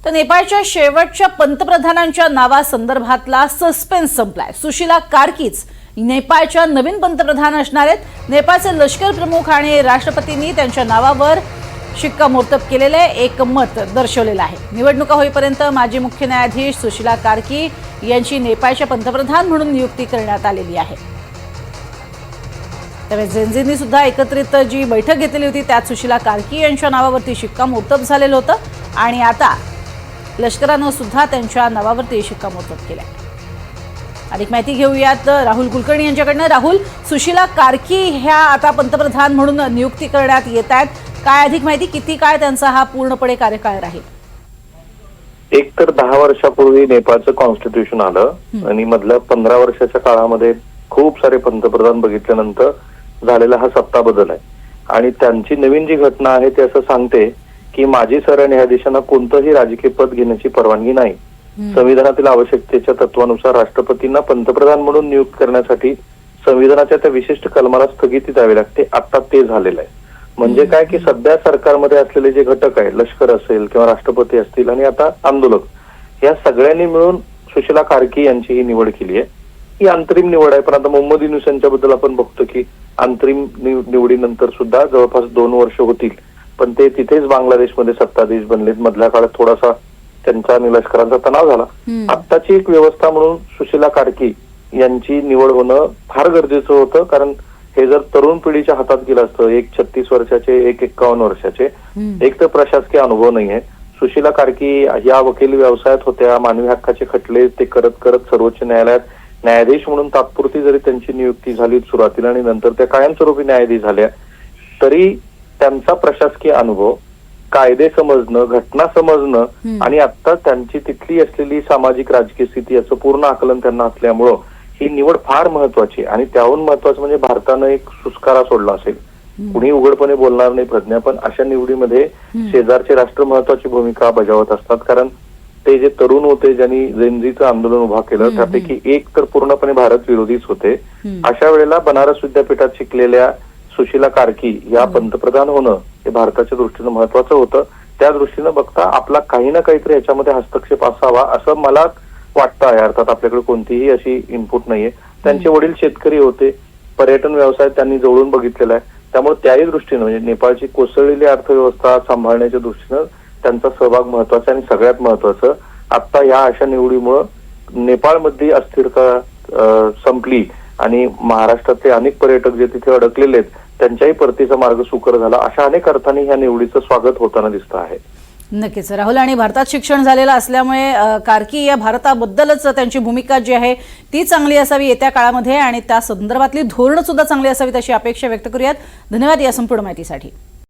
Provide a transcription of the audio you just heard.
तर नेपाळच्या शेवटच्या पंतप्रधानांच्या नावासंदर्भातला सस्पेन्स संपलाय। सुशीला कार्कीच नेपाळच्या नवीन पंतप्रधान असणार आहेत। नेपाळचे लष्कर प्रमुख आणि राष्ट्रपतींनी त्यांच्या नावावर शिक्कामोर्तब केलेले एक मत दर्शवलेलं आहे। निवडणुका होईपर्यंत माजी मुख्य न्यायाधीश सुशीला कार्की यांची नेपाळच्या पंतप्रधान म्हणून नियुक्ती करण्यात आलेली आहे। त्यामुळे जेनझींनी सुद्धा एकत्रित जी बैठक घेतली होती त्यात सुशीला कार्की यांच्या नावावरती शिक्कामोर्तब झालेलं होतं आणि आता लष्करानं सुद्धा त्यांच्या नावावरती शिक्कामोर्तब केलंय। अधिक माहिती घेऊयात राहुल कुलकर्णी यांच्याकडनं। राहुल, सुशीला कार्की ह्या आता पंतप्रधान म्हणून नियुक्ती करण्यात येत आहेत, काय अधिक माहिती? किती काळ त्यांचा हा पूर्णपणे कार्यकाळ राहील? एक तर 10 वर्षापूर्वी नेपाळचं कॉन्स्टिट्यूशन आलं आणि मधल्या 15 वर्षाच्या काळामध्ये खूप सारे पंतप्रधान बघितल्यानंतर झालेला हा सत्ता बदल आहे आणि त्यांची नवीन जी घटना आहे ते असं सांगते की माजी सरन्यायाधीशांना कोणतंही राजकीय पद घेण्याची परवानगी नाही। संविधानातील आवश्यकतेच्या तत्वानुसार राष्ट्रपतींना पंतप्रधान म्हणून नियुक्त करण्यासाठी संविधानाच्या त्या विशिष्ट कलमाला स्थगिती द्यावी लागते। आता ते झालेलं आहे। म्हणजे काय की सध्या सरकारमध्ये असलेले जे घटक आहेत, लष्कर असेल किंवा राष्ट्रपती असतील आणि आता आंदोलक, या सगळ्यांनी मिळून सुशीला कार्की यांची ही निवड केली आहे। ही अंतरिम निवड आहे, पण आता मोहम्मद युनूस यांच्याबद्दल आपण बघतो की अंतरिम निवडीनंतर सुद्धा जवळपास 2 वर्ष होतील, पण ते तिथेच बांगलादेशमध्ये सत्ताधीश बनलेत। मधल्या काळात थोडासा त्यांचा आणि लष्कराचा तणाव झाला। आत्ताची एक व्यवस्था म्हणून सुशीला कार्की यांची निवड होणं फार गरजेचं होतं, कारण हे जर तरुण पिढीच्या हातात गेलं असतं, एक 36 वर्षाचे, एक 51 वर्षाचे, एक तर प्रशासकीय अनुभव नाहीये। सुशीला कार्की या वकील व्यवसायात होत्या, मानवी हक्काचे खटले ते करत करत सर्वोच्च न्यायालयात न्यायाधीश म्हणून तात्पुरती जरी त्यांची नियुक्ती झाली सुरुवातीला आणि नंतर त्या कायमस्वरूपी न्यायाधीश झाल्या, तरी त्यांचा प्रशासकीय अनुभव, कायदे समजणं, घटना समजणं आणि आता त्यांची तिथली असलेली सामाजिक राजकीय स्थिती याचं पूर्ण आकलन त्यांना असल्यामुळं ही निवड फार महत्वाची। आणि त्याहून महत्वाचं म्हणजे भारतानं एक सुस्कारा सोडला असेल, कुणी उघडपणे बोलणार नाही प्रज्ञा, पण अशा निवडीमध्ये शेजारचे राष्ट्र महत्वाची भूमिका बजावत असतात, कारण ते जे तरुण होते ज्यांनी जेनझीचं आंदोलन उभा केलं त्यापैकी एक तर पूर्णपणे भारत विरोधीच होते। अशा वेळेला बनारस विद्यापीठात शिकलेल्या सुशीला कार्की या पंतप्रधान होणं हे भारताच्या दृष्टीनं महत्वाचं होतं। त्या दृष्टीनं बघता आपला काही ना काहीतरी याच्यामध्ये हस्तक्षेप असावा असं मला वाटतं आहे। अर्थात आपल्याकडे कोणतीही अशी इनपुट नाहीये। त्यांचे वडील शेतकरी होते, पर्यटन व्यवसाय त्यांनी जवळून बघितलेला आहे, त्यामुळे त्याही दृष्टीनं म्हणजे नेपाळची कोसळलेली अर्थव्यवस्था सांभाळण्याच्या दृष्टीनं त्यांचा सहभाग महत्वाचा। आणि सगळ्यात महत्वाचं, आता या अशा निवडीमुळं नेपाळमधली अस्थिरता संपली आणि महाराष्ट्रातले अनेक पर्यटक जे तिथे अडकलेले आहेत त्यांच्याही परतीचा मार्ग सुकर झाला। अशा अनेक अर्थाने ह्या निवडीचं स्वागत होताना दिसतं आहे। नक्कीच राहुल, आणि भारतात शिक्षण झालेलं असल्यामुळे कार्की या भारताबद्दलच त्यांची भूमिका जी आहे ती चांगली असावी येत्या काळामध्ये आणि त्या संदर्भातली धोरणं सुद्धा चांगली असावीत अशी अपेक्षा व्यक्त करूयात। धन्यवाद या संपूर्ण माहितीसाठी।